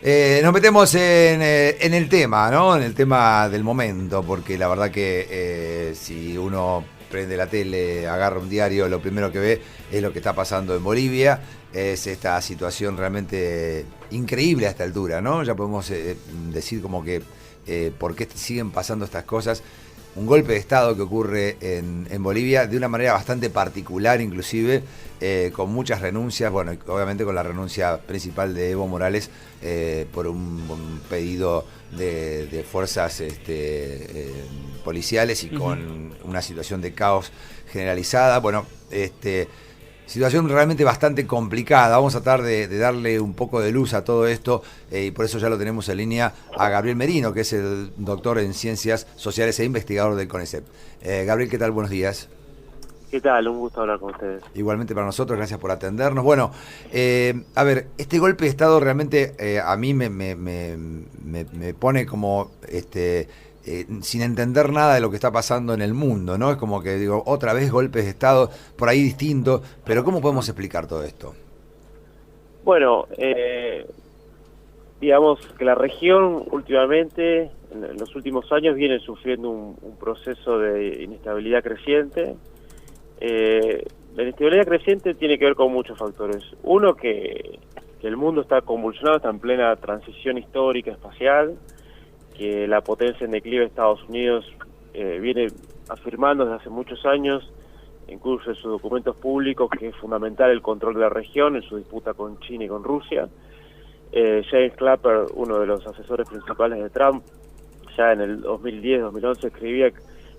Nos metemos en el tema, ¿no? En el tema del momento, porque la verdad que si uno prende la tele, agarra un diario, lo primero que ve es lo que está pasando en Bolivia. Es esta situación realmente increíble a esta altura, ¿no? Ya podemos decir como que por qué siguen pasando estas cosas. Un golpe de Estado que ocurre en Bolivia de una manera bastante particular, inclusive, con muchas renuncias, bueno, obviamente con la renuncia principal de Evo Morales por un pedido de fuerzas policiales y con una situación de caos generalizada. Bueno, situación realmente bastante complicada. Vamos a tratar de darle un poco de luz a todo esto y por eso ya lo tenemos en línea a Gabriel Merino, que es el doctor en Ciencias Sociales e investigador del CONICET. Gabriel, ¿qué tal? Buenos días. ¿Qué tal? Un gusto hablar con ustedes. Igualmente para nosotros, gracias por atendernos. Bueno, a ver, este golpe de Estado realmente a mí me pone como sin entender nada de lo que está pasando en el mundo, ¿no? Es como que digo, otra vez golpes de Estado, por ahí distinto, pero ¿cómo podemos explicar todo esto? Bueno, digamos que la región últimamente, en los últimos años, viene sufriendo un proceso de inestabilidad creciente. La inestabilidad creciente tiene que ver con muchos factores. Uno, que el mundo está convulsionado, está en plena transición histórica, espacial, que la potencia en declive de Estados Unidos viene afirmando desde hace muchos años, incluso en sus documentos públicos, que es fundamental el control de la región en su disputa con China y con Rusia. James Clapper, uno de los asesores principales de Trump, ya en el 2010-2011 escribía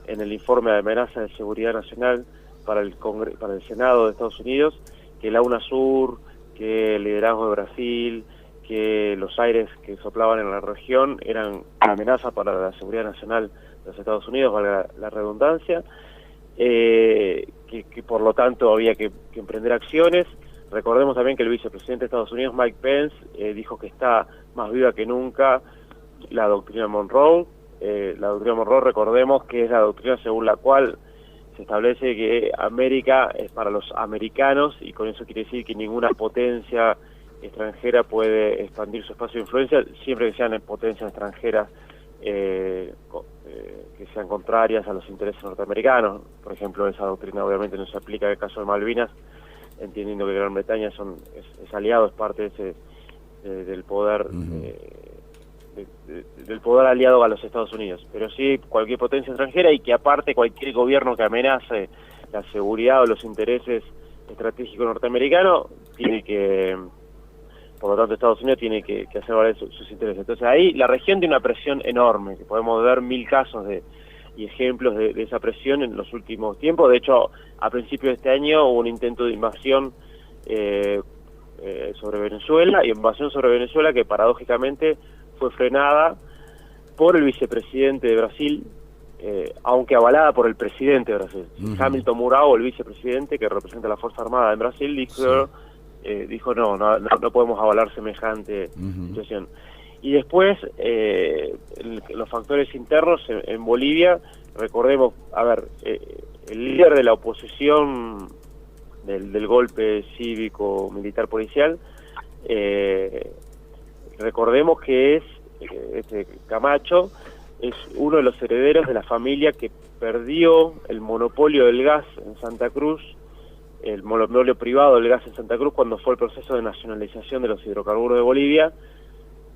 en el informe de amenaza de seguridad nacional para el Senado de Estados Unidos que la UNASUR, que el liderazgo de Brasil, que los aires que soplaban en la región eran una amenaza para la seguridad nacional de los Estados Unidos, valga la redundancia, que por lo tanto había que emprender acciones. Recordemos también que el vicepresidente de Estados Unidos, Mike Pence, dijo que está más viva que nunca la doctrina Monroe. La doctrina Monroe, recordemos que es la doctrina según la cual se establece que América es para los americanos, y con eso quiere decir que ninguna potencia extranjera puede expandir su espacio de influencia, siempre que sean potencias extranjeras que sean contrarias a los intereses norteamericanos. Por ejemplo, esa doctrina obviamente no se aplica en el caso de Malvinas, entendiendo que Gran Bretaña es aliado, es parte de del poder del poder aliado a los Estados Unidos, pero sí cualquier potencia extranjera, y que aparte cualquier gobierno que amenace la seguridad o los intereses estratégicos norteamericanos tiene que, por lo tanto Estados Unidos tiene que hacer valer sus intereses. Entonces ahí la región tiene una presión enorme, que podemos ver 1000 casos y ejemplos de esa presión en los últimos tiempos. De hecho, a principios de este año hubo un intento de invasión sobre Venezuela, y invasión sobre Venezuela que paradójicamente fue frenada por el vicepresidente de Brasil, aunque avalada por el presidente de Brasil. Hamilton Mourão, el vicepresidente que representa la Fuerza Armada en Brasil, dijo no podemos avalar semejante situación. Y después, los factores internos en Bolivia, recordemos, el líder de la oposición del golpe cívico militar policial, recordemos que Camacho es uno de los herederos de la familia que perdió el monopolio del gas en Santa Cruz, el monopolio privado del gas en Santa Cruz, cuando fue el proceso de nacionalización de los hidrocarburos de Bolivia,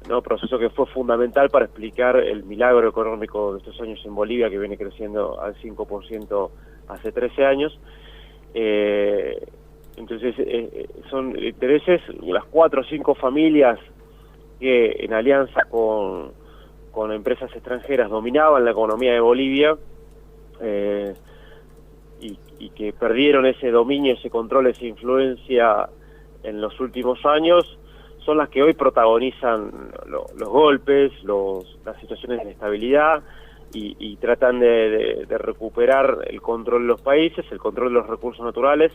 ¿no? Proceso que fue fundamental para explicar el milagro económico de estos años en Bolivia, que viene creciendo al 5% hace 13 años. Entonces son intereses, las 4 o 5 familias que en alianza con empresas extranjeras dominaban la economía de Bolivia, y que perdieron ese dominio, ese control, esa influencia en los últimos años, son las que hoy protagonizan los golpes, las situaciones de inestabilidad, y tratan de recuperar el control de los países, el control de los recursos naturales,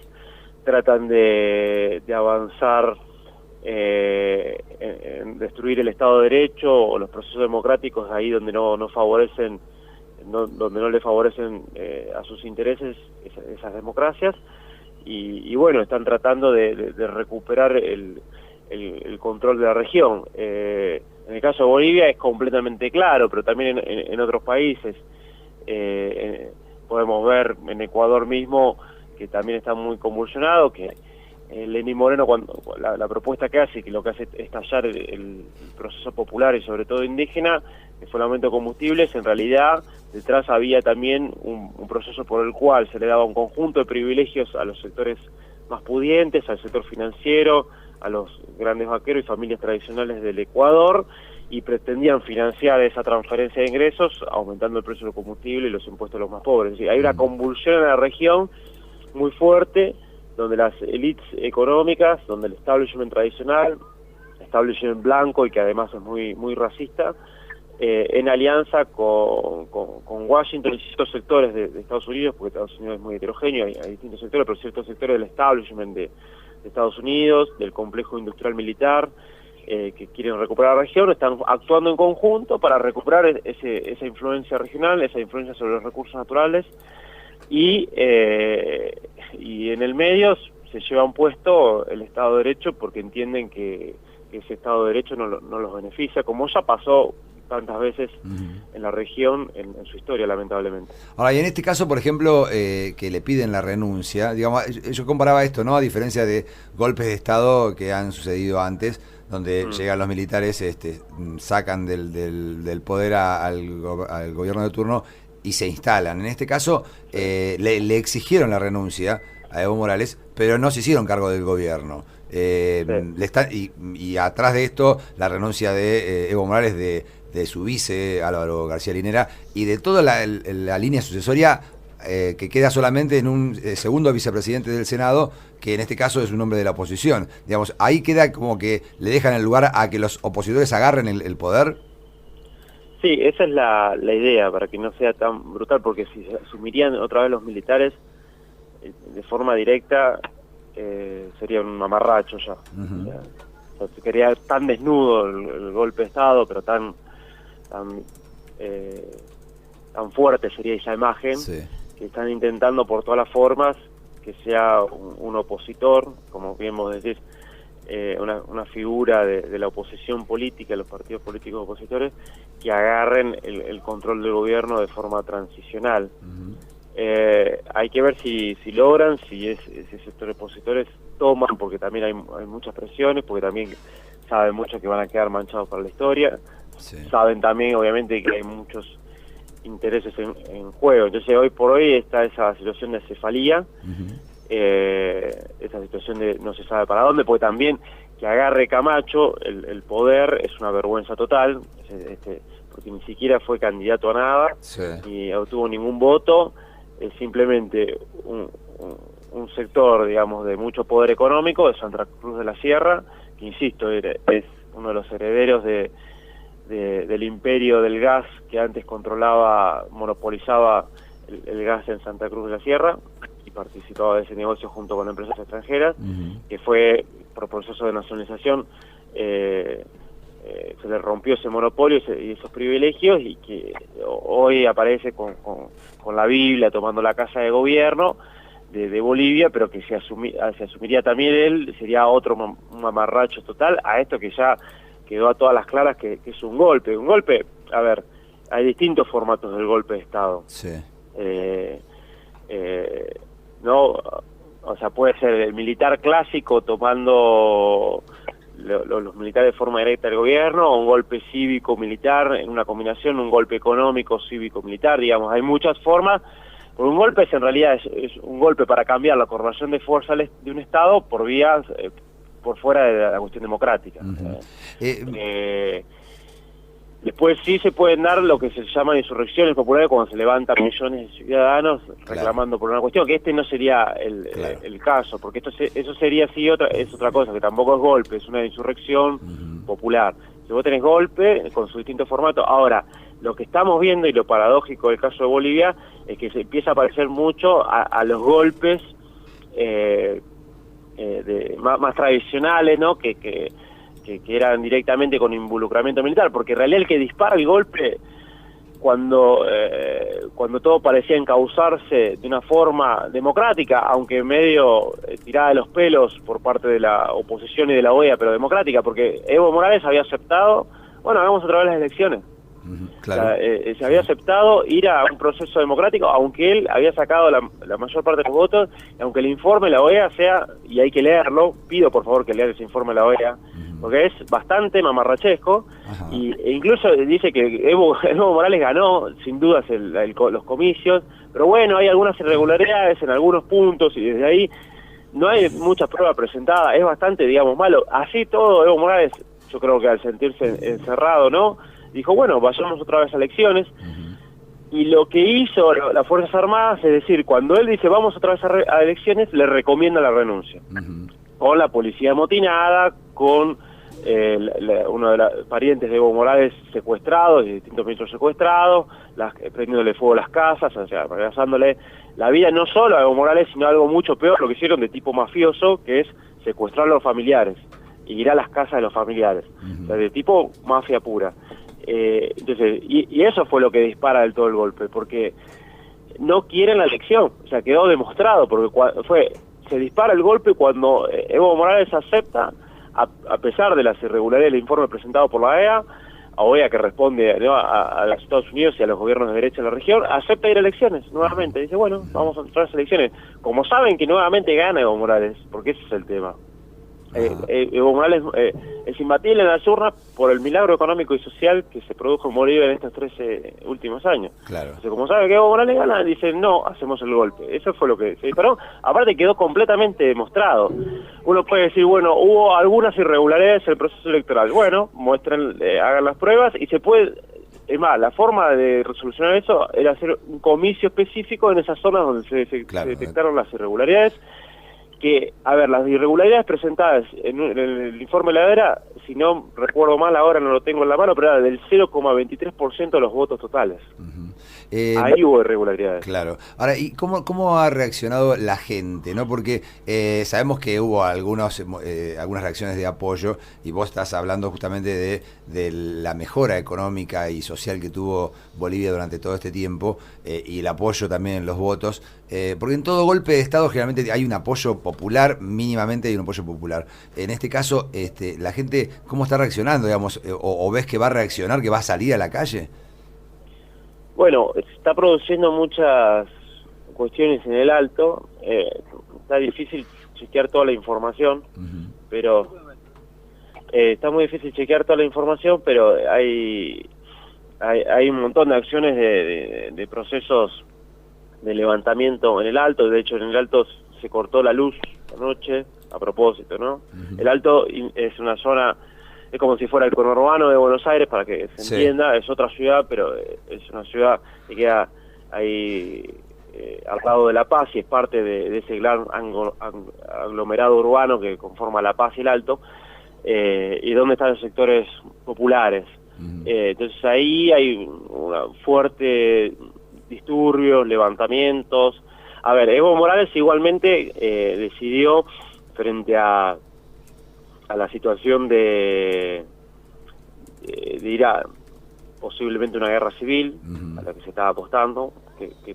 tratan de avanzar en destruir el Estado de Derecho o los procesos democráticos ahí donde no le favorecen a sus intereses esas democracias, y bueno, están tratando de recuperar el control de la región. En el caso de Bolivia es completamente claro, pero también en otros países. Podemos ver en Ecuador mismo, que también está muy convulsionado, que Lenín Moreno, cuando la propuesta que hace, que lo que hace es estallar el proceso popular y sobre todo indígena, que fue el aumento de combustibles, en realidad detrás había también un proceso por el cual se le daba un conjunto de privilegios a los sectores más pudientes, al sector financiero, a los grandes vaqueros y familias tradicionales del Ecuador, y pretendían financiar esa transferencia de ingresos aumentando el precio del combustible y los impuestos a los más pobres. Es decir, hay una convulsión en la región muy fuerte, donde las élites económicas, donde el establishment tradicional, establishment blanco y que además es muy racista, en alianza con Washington y ciertos sectores de Estados Unidos, porque Estados Unidos es muy heterogéneo, hay distintos sectores, pero ciertos sectores del establishment de Estados Unidos, del complejo industrial militar, que quieren recuperar la región, están actuando en conjunto para recuperar esa influencia regional, esa influencia sobre los recursos naturales, y en el medio se lleva un puesto el Estado de Derecho porque entienden que ese Estado de Derecho no los beneficia, como ya pasó tantas veces en la región, en su historia, lamentablemente. Ahora, y en este caso, por ejemplo, que le piden la renuncia, digamos, yo comparaba esto, ¿no? A diferencia de golpes de Estado que han sucedido antes, donde llegan los militares, sacan del poder al gobierno de turno y se instalan. En este caso, le exigieron la renuncia a Evo Morales, pero no se hicieron cargo del gobierno. Y atrás de esto, la renuncia de Evo Morales, de su vice, Álvaro García Linera, y de toda la línea sucesoria, que queda solamente en un segundo vicepresidente del Senado, que en este caso es un hombre de la oposición. Digamos, ahí queda como que le dejan el lugar a que los opositores agarren el poder. Sí, esa es la idea, para que no sea tan brutal, porque si se asumirían otra vez los militares de forma directa, sería un mamarracho ya. O sea, se quería tan desnudo el golpe de Estado, pero tan fuerte sería esa imagen, que están intentando por todas las formas que sea un opositor, como bien vos decís, una figura de la oposición política, los partidos políticos opositores, que agarren el control del gobierno de forma transicional. Hay que ver si logran, si ese sector de opositores toman, porque también hay muchas presiones, porque también saben mucho que van a quedar manchados para la historia. Saben también, obviamente, que hay muchos intereses en juego. Entonces, hoy por hoy está esa situación de cefalía, esa situación de no se sabe para dónde, porque también que agarre Camacho el poder es una vergüenza total, porque ni siquiera fue candidato a nada, ni obtuvo ningún voto, es simplemente un sector, digamos, de mucho poder económico, de Santa Cruz de la Sierra, que insisto, es uno de los herederos del imperio del gas que antes monopolizaba el gas en Santa Cruz de la Sierra, y participaba de ese negocio junto con empresas extranjeras, que fue por proceso de nacionalización, se le rompió ese monopolio y esos privilegios, y que hoy aparece con la Biblia tomando la casa de gobierno de Bolivia, pero que se asumiría también él, sería otro mamarracho total a esto que ya quedó a todas las claras que es un golpe. Un golpe, a ver, hay distintos formatos del golpe de Estado. No, o sea, puede ser el militar clásico tomando los militares de forma directa del gobierno, o un golpe cívico-militar, en una combinación, un golpe económico, cívico-militar, digamos, hay muchas formas. Un golpe en realidad es un golpe para cambiar la correlación de fuerza de un Estado por vías, por fuera de la cuestión democrática. Después sí se pueden dar lo que se llaman insurrecciones populares, cuando se levantan millones de ciudadanos reclamando por una cuestión, que no sería el caso, porque eso sería sí es otra cosa, que tampoco es golpe, es una insurrección popular. Si vos tenés golpe, con sus distintos formatos. Ahora, lo que estamos viendo, y lo paradójico del caso de Bolivia, es que se empieza a parecer mucho a los golpes más tradicionales, ¿no? Que eran directamente con involucramiento militar, porque en realidad el que dispara el golpe cuando todo parecía encauzarse de una forma democrática, aunque medio tirada de los pelos por parte de la oposición y de la OEA, pero democrática, porque Evo Morales había aceptado, bueno, hagamos otra vez las elecciones. Claro. O sea, se había aceptado ir a un proceso democrático, aunque él había sacado la mayor parte de los votos, y aunque el informe de la OEA sea, y hay que leerlo, pido por favor que lean ese informe de la OEA, porque es bastante mamarrachesco, e incluso dice que Evo Morales ganó, sin dudas, los comicios, pero bueno, hay algunas irregularidades en algunos puntos, y desde ahí no hay muchas pruebas presentadas, es bastante, digamos, malo. Así todo, Evo Morales, yo creo que al sentirse encerrado, ¿no?, dijo, bueno, vayamos otra vez a elecciones, y lo que hizo las Fuerzas Armadas, es decir, cuando él dice vamos otra vez a elecciones, le recomienda la renuncia, con la policía amotinada, con uno de los parientes de Evo Morales secuestrados, y distintos ministros secuestrados, prendiéndole fuego a las casas, o sea, amenazándole la vida no solo a Evo Morales, sino algo mucho peor, lo que hicieron de tipo mafioso, que es secuestrar a los familiares, y ir a las casas de los familiares, o sea, de tipo mafia pura. Entonces, y eso fue lo que dispara del todo el golpe, porque no quieren la elección, o sea, quedó demostrado, porque se dispara el golpe cuando Evo Morales acepta, a pesar de las irregularidades del informe presentado por la OEA que responde, ¿no?, a los Estados Unidos y a los gobiernos de derecha de la región, acepta ir a elecciones nuevamente, dice, bueno, vamos a entrar a las elecciones, como saben que nuevamente gana Evo Morales, porque ese es el tema. Evo Morales es imbatible en las urnas por el milagro económico y social que se produjo en Bolivia en estos 13 últimos años. Claro. Entonces, como sabe que Evo Morales gana, dicen, no, hacemos el golpe. Eso fue lo que se disparó. Aparte quedó completamente demostrado. Uno puede decir, bueno, hubo algunas irregularidades en el proceso electoral. Bueno, muestren, hagan las pruebas y se puede... Es más, la forma de resolucionar eso era hacer un comicio específico en esas zonas donde se detectaron las irregularidades. Que, a ver, las irregularidades presentadas en el informe de la OEA, si no recuerdo mal, ahora no lo tengo en la mano, pero era del 0,23% de los votos totales. Ahí hubo irregularidades. Claro. Ahora, ¿y cómo ha reaccionado la gente, no? Porque sabemos que hubo algunas reacciones de apoyo, y vos estás hablando justamente de la mejora económica y social que tuvo Bolivia durante todo este tiempo, y el apoyo también en los votos, porque en todo golpe de Estado generalmente hay un apoyo popular, mínimamente hay un apoyo popular. En este caso, la gente, ¿cómo está reaccionando, digamos? ¿O ves que va a reaccionar, que va a salir a la calle? Bueno, se está produciendo muchas cuestiones en el Alto, está difícil chequear toda la información, pero está muy difícil chequear toda la información, pero hay un montón de acciones de procesos de levantamiento en el Alto. De hecho, en el Alto se cortó la luz anoche, a propósito, ¿no? El Alto es una zona... Es como si fuera el conurbano de Buenos Aires, para que se entienda, es otra ciudad, pero es una ciudad que queda ahí al lado de La Paz y es parte de ese gran aglomerado urbano que conforma La Paz y el Alto, y donde están los sectores populares. Entonces ahí hay una fuerte disturbios, levantamientos. A ver, Evo Morales igualmente decidió, frente a la situación de ir a posiblemente una guerra civil, a la que se estaba apostando, que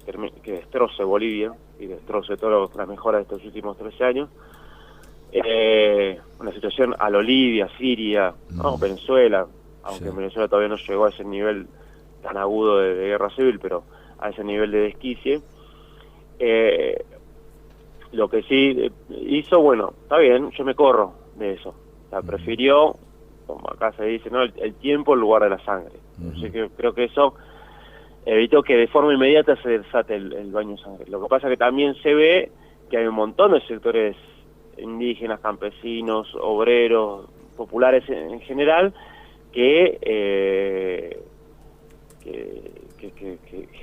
destroce Bolivia y destroce todas las mejoras de estos últimos 13 años, una situación a lo Libia, Siria, ¿no? Venezuela, aunque Venezuela todavía no llegó a ese nivel tan agudo de guerra civil, pero a ese nivel de desquicie. Lo que sí hizo, bueno, está bien, yo me corro de eso. O sea, prefirió, como acá se dice, ¿no?, el tiempo en lugar de la sangre. Así que creo que eso evitó que de forma inmediata se desate el baño de sangre. Lo que pasa es que también se ve que hay un montón de sectores indígenas, campesinos, obreros, populares en general, que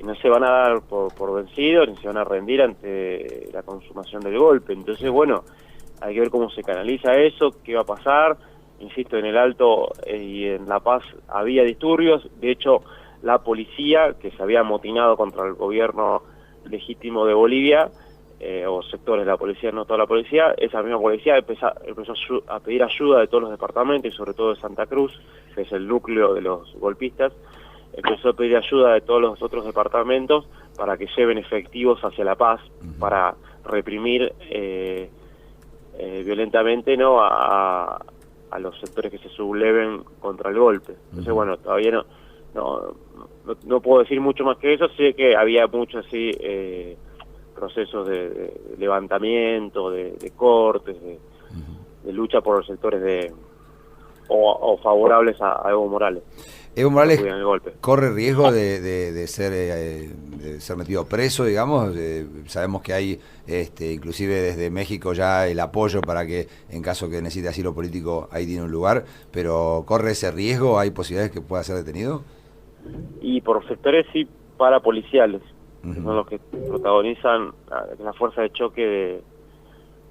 no se van a dar por vencidos, ni se van a rendir ante la consumación del golpe. Entonces, bueno, hay que ver cómo se canaliza eso, qué va a pasar. Insisto, en el Alto y en La Paz había disturbios. De hecho, la policía, que se había amotinado contra el gobierno legítimo de Bolivia, o sectores de la policía, no toda la policía, esa misma policía empezó a pedir ayuda de todos los departamentos, y sobre todo de Santa Cruz, que es el núcleo de los golpistas, empezó a pedir ayuda de todos los otros departamentos para que lleven efectivos hacia La Paz, para reprimir violentamente, ¿no?, a los sectores que se subleven contra el golpe. Entonces, bueno, todavía no puedo decir mucho más que eso. Sé que había muchos así procesos de levantamiento, de cortes, de lucha por los sectores o favorables a Evo Morales. Evo Morales corre riesgo de ser metido preso, digamos. Sabemos que hay, inclusive desde México, ya el apoyo para que, en caso que necesite asilo político, ahí tiene un lugar, pero ¿corre ese riesgo? ¿Hay posibilidades que pueda ser detenido? Y por sectores sí parapoliciales, que son los que protagonizan la fuerza de choque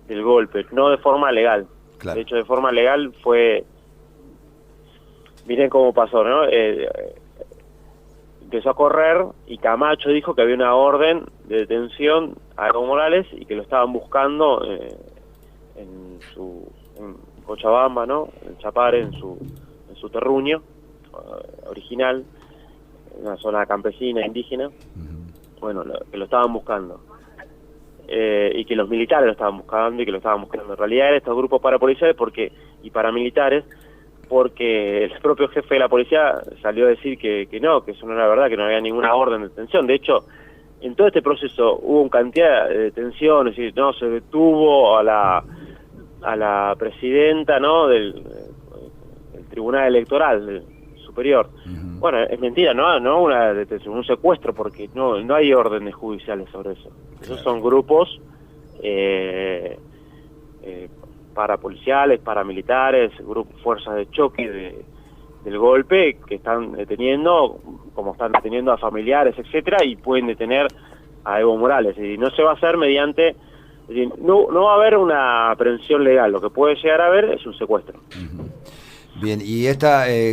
del golpe, no de forma legal. Claro. De hecho, de forma legal fue... Miren cómo pasó, ¿no? Empezó a correr y Camacho dijo que había una orden de detención a Evo Morales y que lo estaban buscando en Cochabamba, ¿no? En Chapare, en su terruño original, una zona campesina, indígena. Bueno, que lo estaban buscando. Y que los militares lo estaban buscando y que lo estaban buscando. En realidad eran estos grupos parapoliciales y paramilitares, porque el propio jefe de la policía salió a decir que eso no era verdad, que no había ninguna orden de detención. De hecho, en todo este proceso hubo una cantidad de detenciones, y no se detuvo a la presidenta, ¿no?, del Tribunal Electoral Superior. Bueno, es mentira, no una detención, un secuestro, porque no hay órdenes judiciales sobre eso. Esos son grupos parapoliciales, paramilitares, fuerzas de choque del golpe, que están deteniendo, como están deteniendo a familiares, etcétera, y pueden detener a Evo Morales. Y no se va a hacer mediante... Es decir, no va a haber una aprehensión legal, lo que puede llegar a haber es un secuestro. Bien, y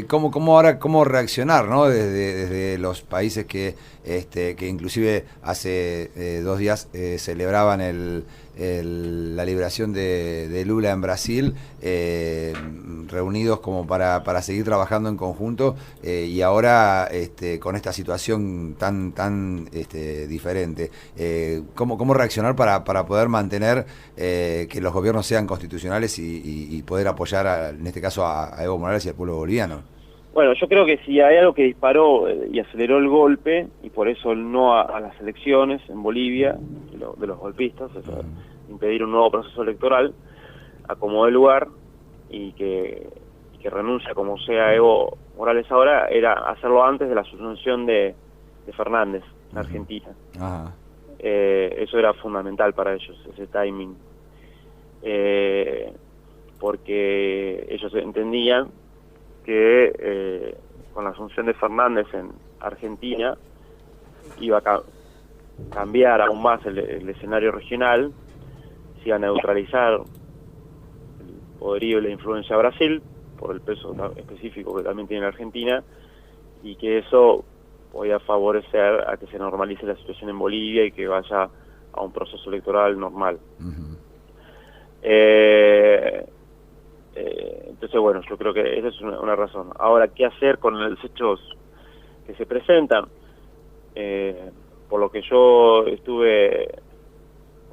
¿cómo reaccionar, ¿no?, desde los países que inclusive hace 2 días celebraban la liberación de Lula en Brasil, reunidos como para seguir trabajando en conjunto, y ahora con esta situación tan diferente? ¿Cómo reaccionar para poder mantener que los gobiernos sean constitucionales y poder apoyar, en este caso, a Evo Morales y al pueblo boliviano? Bueno, yo creo que si hay algo que disparó y aceleró el golpe, y por eso el no a las elecciones en Bolivia, de los golpistas, o sea, impedir un nuevo proceso electoral, acomodó el lugar y que renuncia como sea Evo Morales ahora, era hacerlo antes de la asunción de Fernández en Argentina. Eso era fundamental para ellos, ese timing. Porque ellos entendían que con la asunción de Fernández en Argentina iba a cambiar aún más el escenario regional, se iba a neutralizar el poderío y la influencia de Brasil, por el peso específico que también tiene la Argentina, y que eso podía favorecer a que se normalice la situación en Bolivia y que vaya a un proceso electoral normal. Entonces, bueno, yo creo que esa es una razón. Ahora, ¿qué hacer con los hechos que se presentan? Por lo que yo estuve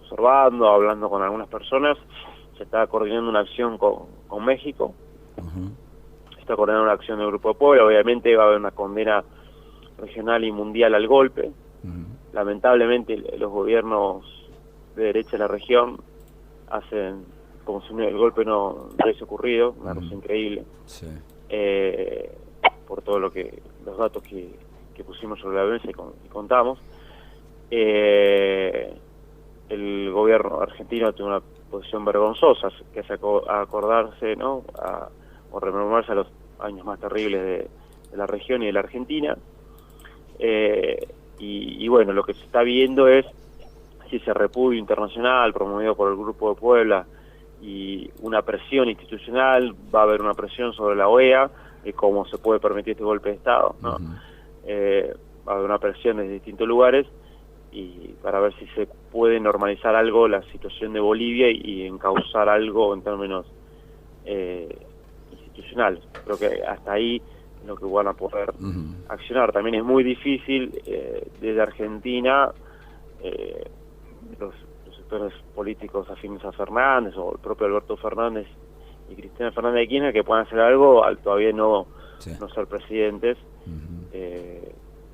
observando, hablando con algunas personas, se está coordinando una acción con México, se está coordinando una acción del Grupo de Puebla. Obviamente va a haber una condena regional y mundial al golpe. Lamentablemente los gobiernos de derecha de la región hacen como si el golpe no hubiese ocurrido, una cosa increíble. Sí. Por todo los datos que pusimos sobre la violencia y contamos. El gobierno argentino tiene una posición vergonzosa, que hace acordarse, ¿no?, o rememorarse a los años más terribles de la región y de la Argentina. Y bueno, lo que se está viendo es si ese repudio internacional promovido por el Grupo de Puebla y una presión institucional, va a haber una presión sobre la OEA de cómo se puede permitir este golpe de Estado, ¿no? Va a haber una presión desde distintos lugares y para ver si se puede normalizar algo la situación de Bolivia y encauzar algo en términos institucionales. Creo que hasta ahí lo que van a poder accionar. También es muy difícil desde Argentina, los sectores políticos afines a Fernández, o el propio Alberto Fernández y Cristina Fernández de Kirchner, que puedan hacer algo al todavía no ser presidentes.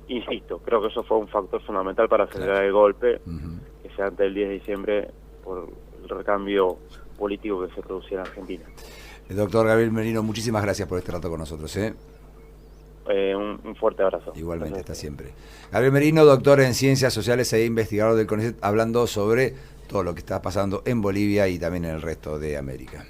Insisto, creo que eso fue un factor fundamental para acelerar el golpe, que sea antes del 10 de diciembre, por el recambio político que se producía en Argentina. El doctor Gabriel Merino, muchísimas gracias por este rato con nosotros. Un fuerte abrazo. Igualmente, Gracias. hasta siempre. Gabriel Merino, doctor en Ciencias Sociales e investigador del CONICET, hablando sobre todo lo que está pasando en Bolivia y también en el resto de América.